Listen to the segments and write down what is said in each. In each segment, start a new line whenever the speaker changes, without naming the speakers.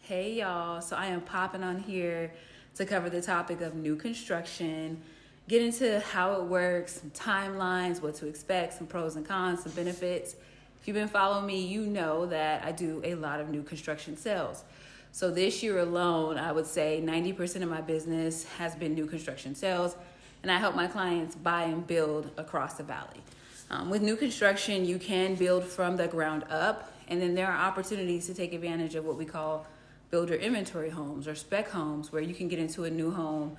Hey y'all, so I am popping on here to cover the topic of new construction, get into how it works, some timelines, what to expect, some pros and cons, some benefits. If you've been following me, you know that I do a lot of new construction sales. So this year alone, I would say 90% of my business has been new construction sales, and I help my clients buy and build across the valley. With new construction, you can build from the ground up, and then there are opportunities to take advantage of what we call builder inventory homes or spec homes, where you can get into a new home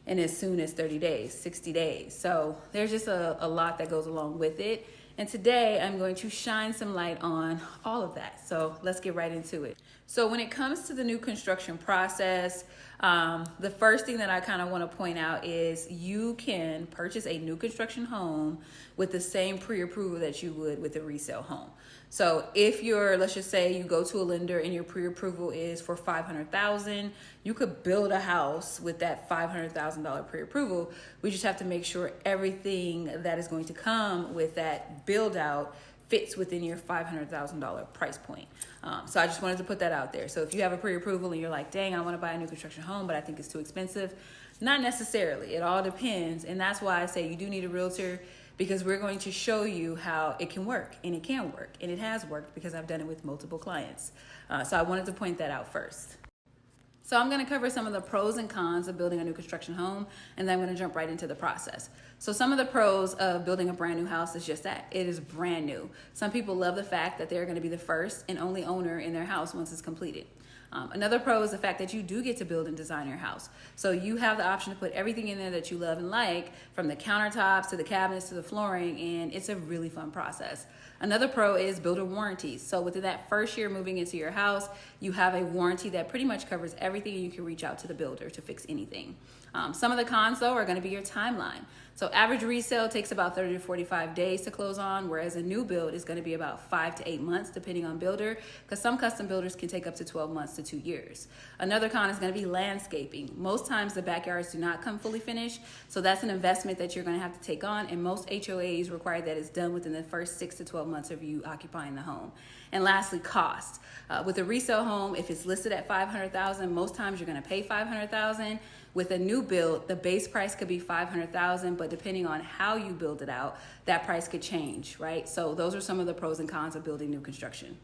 in as soon as 30 days, 60 days. So there's just a lot that goes along with it. And today I'm going to shine some light on all of that. So let's get right into it. So when it comes to the new construction process, the first thing that I kind of want to point out is you can purchase a new construction home with the same pre-approval that you would with a resale home. So if let's just say you go to a lender and your pre-approval is for $500,000, you could build a house with that $500,000 pre-approval. We just have to make sure everything that is going to come with that build out fits within your $500,000 price point. So I just wanted to put that out there. So if you have a pre-approval and you're like, dang, I want to buy a new construction home, but I think it's too expensive, not necessarily. It all depends. And that's why I say you do need a realtor, because we're going to show you how it can work, and it can work, and it has worked because I've done it with multiple clients. So I wanted to point that out first. So I'm going to cover some of the pros and cons of building a new construction home, and then I'm going to jump right into the process. So some of the pros of building a brand new house is just that. It is brand new. Some people love the fact that they're going to be the first and only owner in their house once it's completed. Another pro is the fact that you do get to build and design your house. So you have the option to put everything in there that you love and like, from the countertops to the cabinets to the flooring, and it's a really fun process. Another pro is builder warranties. So within that first year moving into your house, you have a warranty that pretty much covers everything, and you can reach out to the builder to fix anything. Some of the cons, though, are going to be your timeline. So average resale takes about 30 to 45 days to close on, whereas a new build is going to be about 5 to 8 months, depending on builder, because some custom builders can take up to 12 months to 2 years. Another con is going to be landscaping. Most times the backyards do not come fully finished, so that's an investment that you're going to have to take on, and most HOAs require that it's done within the first 6 to 12 months of you occupying the home. And lastly, cost. With a resale home, if it's listed at $500,000, most times you're going to pay $500,000. With a new build, the base price could be $500,000, but depending on how you build it out, that price could change, right? So those are some of the pros and cons of building new construction.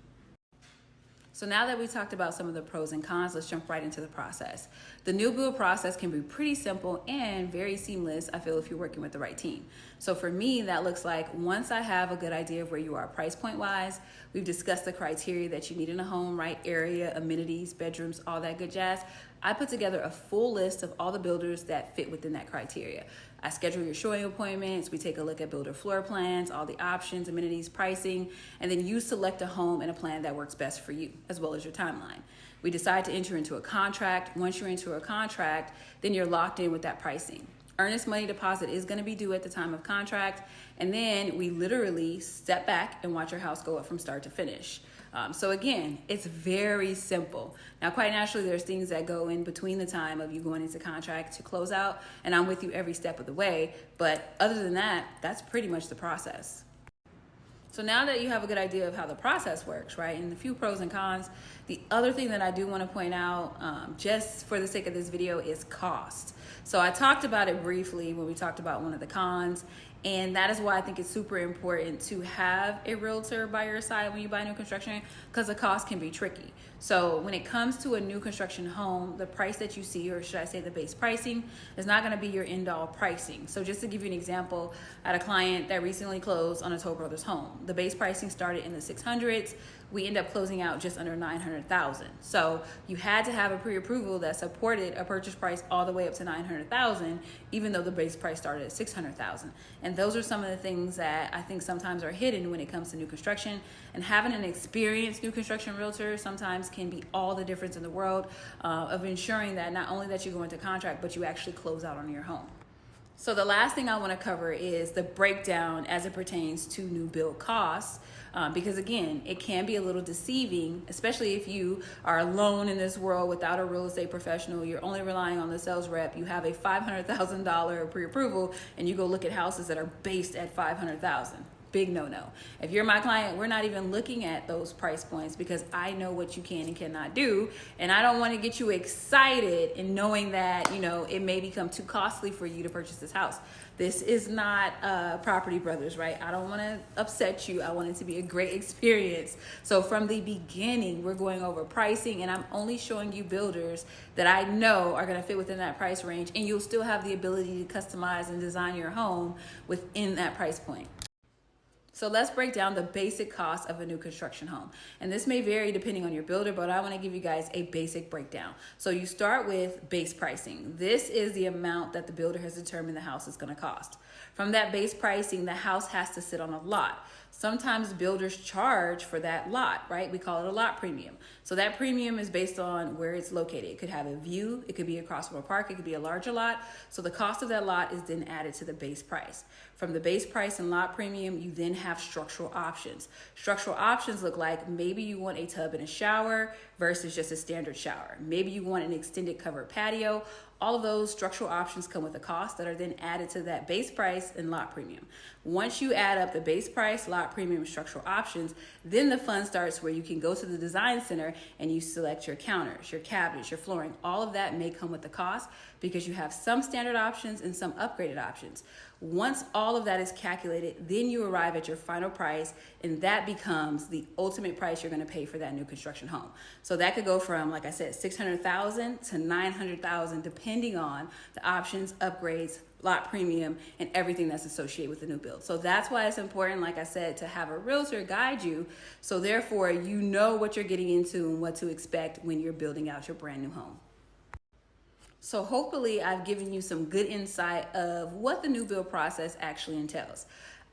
So now that we talked about some of the pros and cons, let's jump right into the process. The new build process can be pretty simple and very seamless, I feel, if you're working with the right team. So for me, that looks like, once I have a good idea of where you are price point wise, we've discussed the criteria that you need in a home, right? Area, amenities, bedrooms, all that good jazz. I put together a full list of all the builders that fit within that criteria. I schedule your showing appointments, we take a look at builder floor plans, all the options, amenities, pricing, and then you select a home and a plan that works best for you, as well as your timeline. We decide to enter into a contract. Once you're into a contract, then you're locked in with that pricing. Earnest money deposit is going to be due at the time of contract, and then we literally step back and watch your house go up from start to finish. So again, it's very simple. Now, quite naturally, there's things that go in between the time of you going into contract to close out, and I'm with you every step of the way. But other than that, that's pretty much the process. So now that you have a good idea of how the process works, right, and the few pros and cons, the other thing that I do want to point out, just for the sake of this video, is cost. So I talked about it briefly when we talked about one of the cons, and that is why I think it's super important to have a realtor by your side when you buy new construction, because the cost can be tricky. So when it comes to a new construction home, the price that you see, or should I say the base pricing, is not going to be your end-all pricing. So just to give you an example, I had a client that recently closed on a Toll Brothers home. The base pricing started in the 600s. We end up closing out just under $900,000. So you had to have a pre-approval that supported a purchase price all the way up to $900,000, even though the base price started at $600,000. And those are some of the things that I think sometimes are hidden when it comes to new construction. And having an experienced new construction realtor sometimes can be all the difference in the world of ensuring that not only that you go into contract, but you actually close out on your home. So the last thing I want to cover is the breakdown as it pertains to new build costs, because again, it can be a little deceiving, especially if you are alone in this world without a real estate professional. You're only relying on the sales rep. You have a $500,000 pre-approval, and you go look at houses that are based at $500,000. big no-no. If you're my client, we're not even looking at those price points because I know what you can and cannot do. And I don't want to get you excited in knowing that, you know, it may become too costly for you to purchase this house. This is not Property Brothers, right? I don't want to upset you. I want it to be a great experience. So from the beginning, we're going over pricing, and I'm only showing you builders that I know are going to fit within that price range, and you'll still have the ability to customize and design your home within that price point. So let's break down the basic cost of a new construction home. And this may vary depending on your builder, but I want to give you guys a basic breakdown. So you start with base pricing. This is the amount that the builder has determined the house is going to cost. From that base pricing, the house has to sit on a lot. Sometimes builders charge for that lot, right? We call it a lot premium. So that premium is based on where it's located. It could have a view, it could be across from a park, it could be a larger lot. So the cost of that lot is then added to the base price. From the base price and lot premium, you then have structural options. Structural options look like maybe you want a tub and a shower versus just a standard shower. Maybe you want an extended covered patio. All of those structural options come with a cost that are then added to that base price and lot premium. Once you add up the base price, lot premium, and structural options, then the fun starts where you can go to the design center and you select your counters, your cabinets, your flooring. All of that may come with the cost because you have some standard options and some upgraded options. Once all of that is calculated, then you arrive at your final price, and that becomes the ultimate price you're going to pay for that new construction home. So that could go from, like I said, $600,000 to $900,000, depending on the options, upgrades, lot premium, and everything that's associated with the new build. So that's why it's important, like I said, to have a realtor guide you, so therefore you know what you're getting into and what to expect when you're building out your brand new home. So hopefully I've given you some good insight of what the new build process actually entails.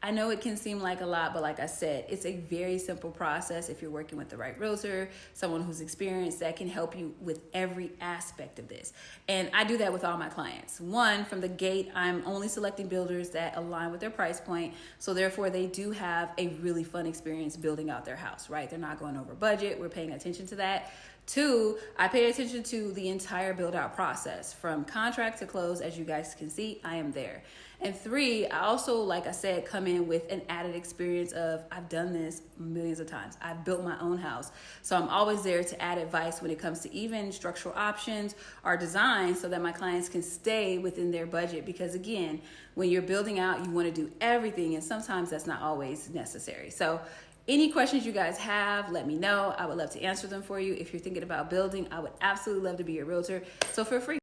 I know it can seem like a lot, but like I said, it's a very simple process if you're working with the right realtor, someone who's experienced that can help you with every aspect of this. And I do that with all my clients. One, from the gate, I'm only selecting builders that align with their price point, so therefore they do have a really fun experience building out their house, right? They're not going over budget. We're paying attention to that. Two, I pay attention to the entire build out process from contract to close. As you guys can see, I am there. And three, I also, like I said, come in with an added experience of I've done this millions of times. I've built my own house. So I'm always there to add advice when it comes to even structural options or design so that my clients can stay within their budget. Because again, when you're building out, you want to do everything, and sometimes that's not always necessary. So any questions you guys have, let me know. I would love to answer them for you. If you're thinking about building, I would absolutely love to be your realtor. So feel free.